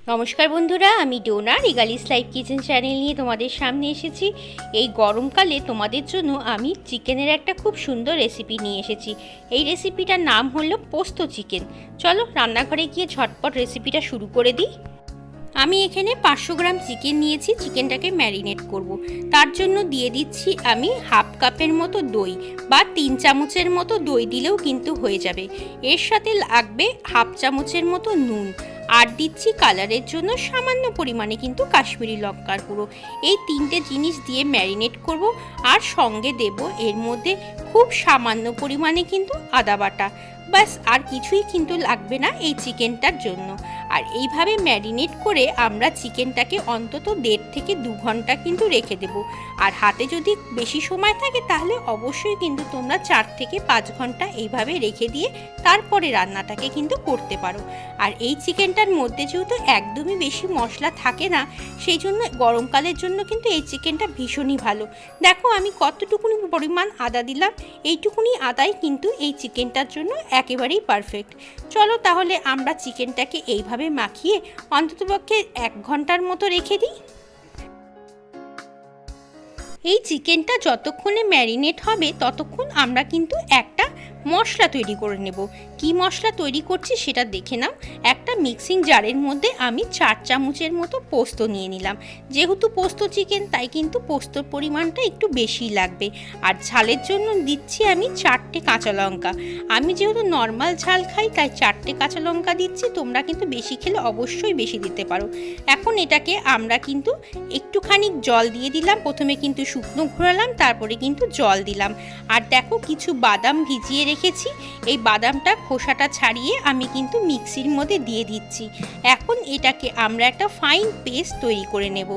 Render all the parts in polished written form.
নমস্কার বন্ধুরা, আমি ডোনা রিগালিস লাইফ কিচেন চ্যানেল নিয়ে তোমাদের সামনে এসেছি। এই গরমকালে তোমাদের জন্য আমি চিকেনের একটা খুব সুন্দর রেসিপি নিয়ে এসেছি। এই রেসিপিটার নাম হলো পোস্ত চিকেন। চলো রান্নাঘরে গিয়ে ঝটপট রেসিপিটা শুরু করে দিই। আমি এখানে 500 গ্রাম চিকেন নিয়েছি। চিকেনটাকে ম্যারিনেট করব। তার জন্য দিয়ে দিচ্ছি আমি হাফ কাপের মতো দই বা 3 চামচের মতো দই দিলেও কিন্তু হয়ে যাবে। এর সাথে লাগবে হাফ চামচের মতো নুন, আর দিচ্ছি কালারের জন্য সামান্য পরিমাণে কিন্তু কাশ্মীরি লঙ্কার গুঁড়ো। এই 3টে জিনিস দিয়ে ম্যারিনেট করব। আর সঙ্গে দেব এর মধ্যে খুব সামান্য পরিমাণে কিন্তু আদা বাটা। বাস, আর কিছুই কিন্তু লাগবে না এই চিকেনটার জন্য। আর এইভাবে ম্যারিনেট করে আমরা চিকেনটাকে অন্তত 1.5 থেকে 2 ঘন্টা কিন্তু রেখে দেব। আর হাতে যদি বেশি সময় থাকে তাহলে অবশ্যই কিন্তু তোমরা 4 থেকে 5 ঘন্টা এইভাবে রেখে দিয়ে তারপরে রান্নাটাকে কিন্তু করতে পারো। আর এই চিকেনটার মধ্যে যেহেতু একদমই বেশি মশলা থাকে না, সেই জন্য গরমকালের জন্য কিন্তু এই চিকেনটা ভীষণই ভালো। দেখো আমি কতটুকুনি পরিমাণ আদা দিলাম, এইটুকুনি আদাই কিন্তু এই চিকেনটার জন্য একেবারেই পারফেক্ট। চলো তাহলে আমরা চিকেনটাকে এইভাবে মাখিয়ে অন্ততপক্ষে 1 ঘন্টার মতো রেখে দিই। এই চিকেনটা যতক্ষণে ম্যারিনেট হবে ততক্ষণ আমরা কিন্তু একটা মশলা তৈরি করে নেব। কি মশলা তৈরি করছি সেটা দেখে নাও। একটা মিক্সিং জারের মধ্যে আমি 4 চামচের মতো পোস্ত নিয়ে নিলাম। যেহেতু পোস্ত চিকেন তাই কিন্তু পোস্তর পরিমাণটা একটু বেশি লাগবে। আর ঝালের জন্য দিচ্ছি আমি 4টে কাঁচা লঙ্কা। আমি যেহেতু নর্মাল ঝাল খাই তাই 4টে কাঁচা লঙ্কা দিচ্ছি। তোমরা কিন্তু বেশি খেলে অবশ্যই বেশি দিতে পারো। এখন এটাকে আমরা কিন্তু একটুখানি জল দিয়ে দিলাম। প্রথমে কিন্তু শুকনো ঘোরালাম, তারপরে কিন্তু জল দিলাম। আর দেখো কিছু বাদাম ভিজিয়ে রেখেছি। এই বাদামটা খোসাটা ছাড়িয়ে আমি কিন্তু মিক্সির মধ্যে দিয়ে দিচ্ছি। এখন এটাকে আমরা একটা ফাইন পেস্ট তৈরি করে নেব।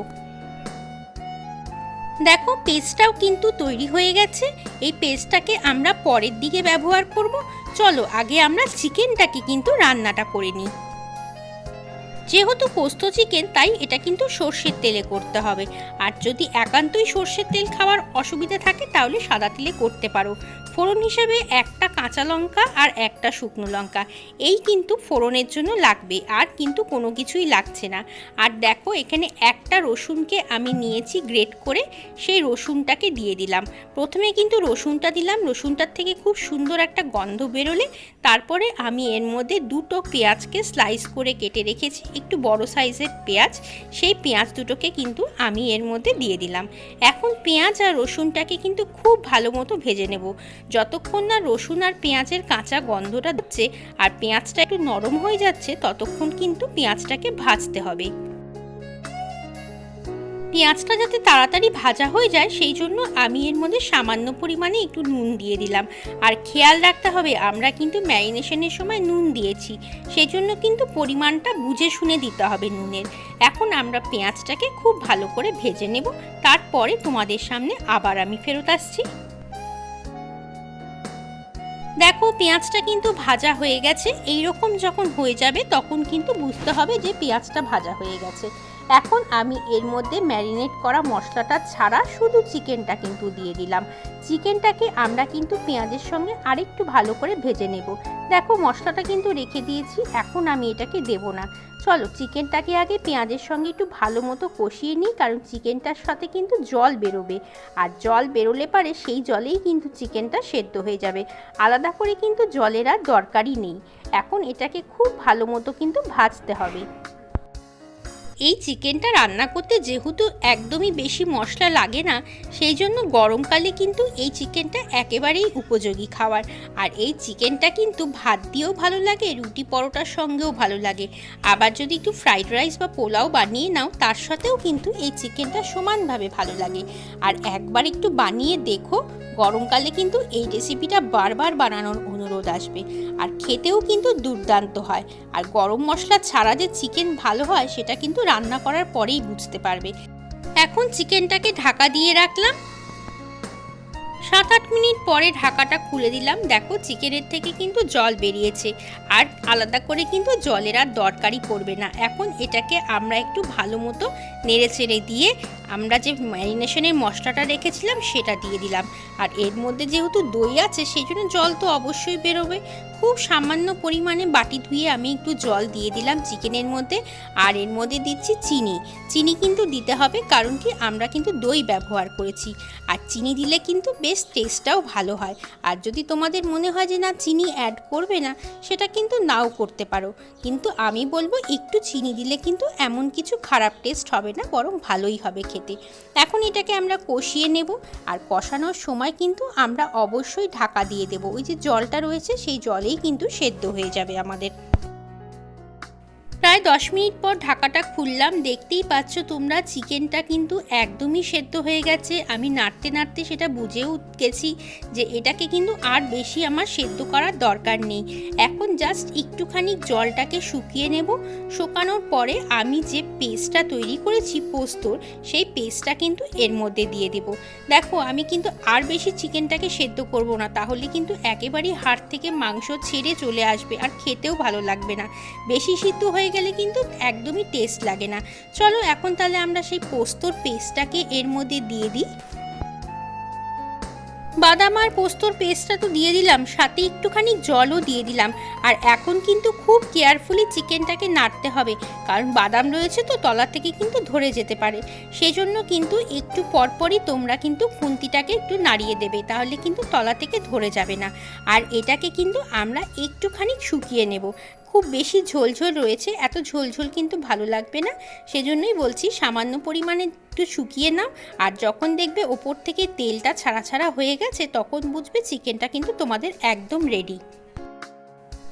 দেখো পেস্টটাও কিন্তু তৈরি হয়ে গেছে। এই পেস্টটাকে আমরা পরের দিকে ব্যবহার করব। চলো আগে আমরা চিকেনটাকে কিন্তু রান্নাটা করে নিই। যেহেতু পোস্ত চিকেন তাই এটা কিন্তু সর্ষের তেলে করতে হবে। আর যদি একান্তই সর্ষের তেল খাওয়ার অসুবিধা থাকে তাহলে সাদা তেলে করতে পারো। ফোড়ন হিসেবে একটা কাঁচা লঙ্কা আর একটা শুকনো লঙ্কা এই কিন্তু ফোড়নের জন্য লাগবে, আর কিন্তু কোনো কিছুই লাগছে না। আর দেখো এখানে একটা রসুনকে আমি নিয়েছি গ্রেট করে, সেই রসুনটাকে দিয়ে দিলাম। প্রথমে কিন্তু রসুনটা দিলাম, রসুনটার থেকে খুব সুন্দর একটা গন্ধ বেরোলে তারপরে আমি এর মধ্যে 2টো পেঁয়াজকে স্লাইস করে কেটে রেখেছি, একটু বড় সাইজের পেঁয়াজ। সেই পেঁয়াজ দুটোকে কিন্তু আমি এর মধ্যে দিয়ে দিলাম। এখন পেঁয়াজ আর রসুনটাকে কিন্তু খুব ভালো মতো ভেজে নেব। যতক্ষণ না রসুন আর পেঁয়াজের কাঁচা গন্ধটা যাচ্ছে আর পেঁয়াজটা একটু নরম হয়ে যাচ্ছে ততক্ষণ কিন্তু পেঁয়াজটাকে ভাজতে হবে। পেঁয়াজটা যাতে তাড়াতাড়ি ভাজা হয়ে যায় সেই জন্য আমি এর মধ্যে সামান্য পরিমাণে একটু নুন দিয়ে দিলাম। আর খেয়াল রাখতে হবে আমরা কিন্তু ম্যারিনেশনের সময় নুন দিয়েছি, সেই জন্য কিন্তু পরিমাণটা বুঝে শুনে দিতে হবে নুনের। এখন আমরা পেঁয়াজটাকে খুব ভালো করে ভেজে নেব, তারপরে তোমাদের সামনে আবার আমি ফেরত আসছি। দেখো পেঁয়াজটা কিন্তু ভাজা হয়ে গেছে। এই রকম যখন হয়ে যাবে তখন কিন্তু বুঝতে হবে যে পেঁয়াজটা ভাজা হয়ে গেছে। এখন আমি এর মধ্যে ম্যারিনেট করা মশলাটা ছাড়া শুধু চিকেনটা কিন্তু দিয়ে দিলাম। চিকেনটাকে আমরা কিন্তু পেঁয়াজের সঙ্গে আরেকটু ভালো করে ভেজে নেব। দেখো মশলাটা কিন্তু রেখে দিয়েছি, এখন আমি এটাকে দেব না। চলো চিকেনটাকে আগে পেঁয়াজের সঙ্গে একটু ভালো মতো কষিয়ে নিই, কারণ চিকেনটার সাথে কিন্তু জল বেরোবে। আর জল বেরোলে পারে সেই জলেই কিন্তু চিকেনটা সেদ্ধ হয়ে যাবে। আলাদা করে কিন্তু জলের আর দরকারই নেই। এখন এটাকে খুব ভালো মতো কিন্তু ভাজতে হবে। এই চিকেনটা রান্না করতে যেহেতু একদমই বেশি মশলা লাগে না, সেই জন্য গরমকালে কিন্তু এই চিকেনটা একেবারেই উপযোগী খাবার। আর এই চিকেনটা কিন্তু ভাত দিয়েও ভালো লাগে, রুটি পরোটার সঙ্গেও ভালো লাগে। আবার যদি একটু ফ্রাইড রাইস বা পোলাও বানিয়ে নাও তার সাথেও কিন্তু এই চিকেনটা সমানভাবে ভালো লাগে। আর একবার একটু বানিয়ে দেখো, গরমকালে কিন্তু এই রেসিপিটা বারবার বানানোর অনুরোধ আসবে। আর খেতেও কিন্তু দুর্দান্ত হয়। আর গরম মশলা ছাড়া যে চিকেন ভালো হয় সেটা কিন্তু রান্না করার পরেই বুঝতে পারবে। এখন চিকেনটাকে ঢাকা দিয়ে রাখলাম। 7-8 মিনিট পরে ঢাকাটা খুলে দিলাম। দেখো চিকেনের থেকে কিন্তু জল বেরিয়েছে, আর আলাদা করে কিন্তু জলের আর দরকারই পড়বে না। এখন এটাকে আমরা একটু ভালো মতো নেড়ে চেড়ে দিয়ে আমরা যে ম্যারিনেশনের মশলাটা রেখেছিলাম সেটা দিয়ে দিলাম। আর এর মধ্যে যেহেতু দই আছে সেই জন্য জল তো অবশ্যই বেরোবে। খুব সামান্য পরিমাণে বাটি ধুয়ে আমি একটু জল দিয়ে দিলাম চিকেনের মধ্যে। আর এর মধ্যে দিচ্ছি চিনি। চিনি কিন্তু দিতে হবে, কারণ কি আমরা কিন্তু দই ব্যবহার করেছি। আর চিনি দিলে কিন্তু বেশ টেস্টটাও ভালো হয়। আর যদি তোমাদের মনে হয় যে না চিনি অ্যাড করবে না, সেটা কিন্তু নাও করতে পারো, কিন্তু আমি বলবো একটু চিনি দিলে কিন্তু এমন কিছু খারাপ টেস্ট হবে না, বরং ভালোই হবে খেতে। এখন এটাকে আমরা কষিয়ে নেব। আর কষানোর সময় কিন্তু আমরা অবশ্যই ঢাকা দিয়ে দেব। ওই যে জলটা রয়েছে সেই জলেই কিন্তু সেদ্ধ হয়ে যাবে আমাদের। প্রায় 10 মিনিট পর ঢাকাটা খুললাম। দেখতেই পাচ্ছ তোমরা চিকেনটা কিন্তু একদমই সেদ্ধ হয়ে গেছে। আমি নাড়তে নাড়তে সেটা বুঝেও গেছি যে এটাকে কিন্তু আর বেশি আমার সেদ্ধ করার দরকার নেই। এখন জাস্ট একটুখানি জলটাকে শুকিয়ে নেব। শুকানোর পরে আমি যে পেস্টটা তৈরি করেছি পোস্তর, সেই পেস্টটা কিন্তু এর মধ্যে দিয়ে দেব। দেখো আমি কিন্তু আর বেশি চিকেনটাকে সেদ্ধ করব না, তাহলে কিন্তু একেবারেই হাড় থেকে মাংস ছেড়ে চলে আসবে আর খেতেও ভালো লাগবে না। বেশি সিদ্ধ হয়ে গেলে কিন্তু একদমই টেস্ট লাগে না। চলো এখন তাহলে আমরা সেই পোস্তর পেস্টটাকে এর মধ্যে দিয়ে দিই। বাদাম আর পোস্তর পেস্টটা তো দিয়ে দিলাম, সাথে একটুখানি জলও দিয়ে দিলাম। আর এখন কিন্তু খুব কেয়ারফুলি চিকেনটাকে নাড়তে হবে, কারণ বাদাম রয়েছে তো তলা থেকে কিন্তু ধরে যেতে পারে। সেজন্য কিন্তু একটু পরপরই তোমরা কিন্তু খুন্তিটাকে একটু নাড়িয়ে দেবে, তাহলে কিন্তু তলা থেকে ধরে যাবে না। আর এটাকে কিন্তু আমরা একটুখানি শুকিয়ে নেব। খুব বেশি ঝোলঝোল রয়েছে, এত ঝোলঝোল কিন্তু ভালো লাগবে না। সেজন্যই বলছি সামান্য পরিমাণে একটু শুকিয়ে নাও। আর যখন দেখবে ওপর থেকে তেলটা ছাড়া ছাড়া হয়ে গেছে, তখন বুঝবে চিকেনটা কিন্তু তোমাদের একদম রেডি।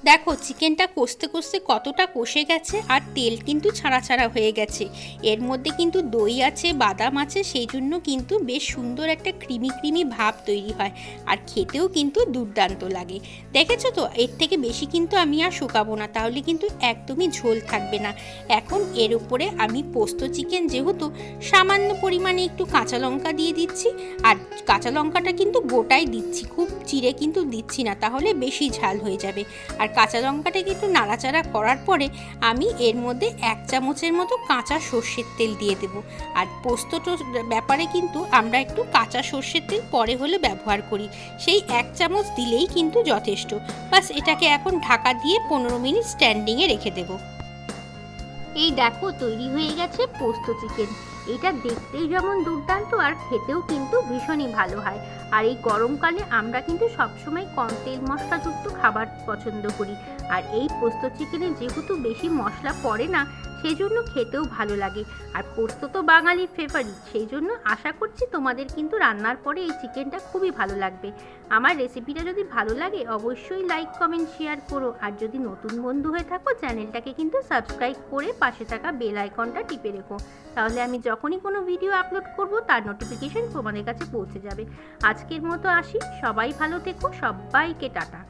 দেখো চিকেনটা কষতে কষতে কতটা কষে গেছে, আর তেল কিন্তু ছাড়া ছাড়া হয়ে গেছে। এর মধ্যে কিন্তু দই আছে, বাদাম আছে, সেই জন্য কিন্তু বেশ সুন্দর একটা ক্রিমি ক্রিমি ভাব তৈরি হয়। আর খেতেও কিন্তু দুর্দান্ত লাগে। দেখেছো তো, এর থেকে বেশি কিন্তু আমি আর শুকাবো না, তাহলে কিন্তু একদমই ঝোল থাকবে না। এখন এর উপরে আমি পোস্ত চিকেন যেহেতু, সামান্য পরিমাণে একটু কাঁচা লঙ্কা দিয়ে দিচ্ছি। আর কাঁচা লঙ্কাটা কিন্তু গোটাই দিচ্ছি, খুব চিড়ে কিন্তু দিচ্ছি না, তাহলে বেশি ঝাল হয়ে যাবে। আর কাঁচা লঙ্কাটাকে একটু নাড়াচাড়া করার পরে আমি এর মধ্যে 1 চামচের মতো কাঁচা সর্ষের তেল দিয়ে দেব। আর পোস্তটার ব্যাপারে কিন্তু আমরা একটু কাঁচা সর্ষের তেল পরে হলে ব্যবহার করি, সেই 1 চামচ দিলেই কিন্তু যথেষ্ট। বাস এটাকে এখন ঢাকা দিয়ে 15 মিনিট স্ট্যান্ডিংয়ে রেখে দেব। এই দেখো তৈরি হয়ে গেছে পোস্ত চিকেন। এটা দেখতেই যেমন দুর্দান্ত, আর খেতেও কিন্তু ভীষণই ভালো হয়। আর এই গরমকালে আমরা কিন্তু সবসময় কম তেল মশলাযুক্ত খাবার পছন্দ করি। আর এই পোস্ত চিকেনে যেহেতু বেশি মশলা পড়ে না, সেই জন্য খেতেও ভালো লাগে। আর পোস্ত তো বাঙালির ফেভারিট, সেই জন্য আশা করছি তোমাদের কিন্তু রান্নার পরে এই চিকেনটা খুবই ভালো লাগবে। আমার রেসিপিটা যদি ভালো লাগে অবশ্যই লাইক কমেন্ট শেয়ার করো। আর যদি নতুন বন্ধু হয়ে থাকো চ্যানেলটাকে কিন্তু সাবস্ক্রাইব করে পাশে থাকা বেল আইকনটা টিপে রেখো, তাহলে আমি যখনই কোনো ভিডিও আপলোড করব তার নোটিফিকেশন তোমাদের কাছে পৌঁছে যাবে। আজকের মতো আসি, সবাই ভালো থেকো, সবাইকে টাটা।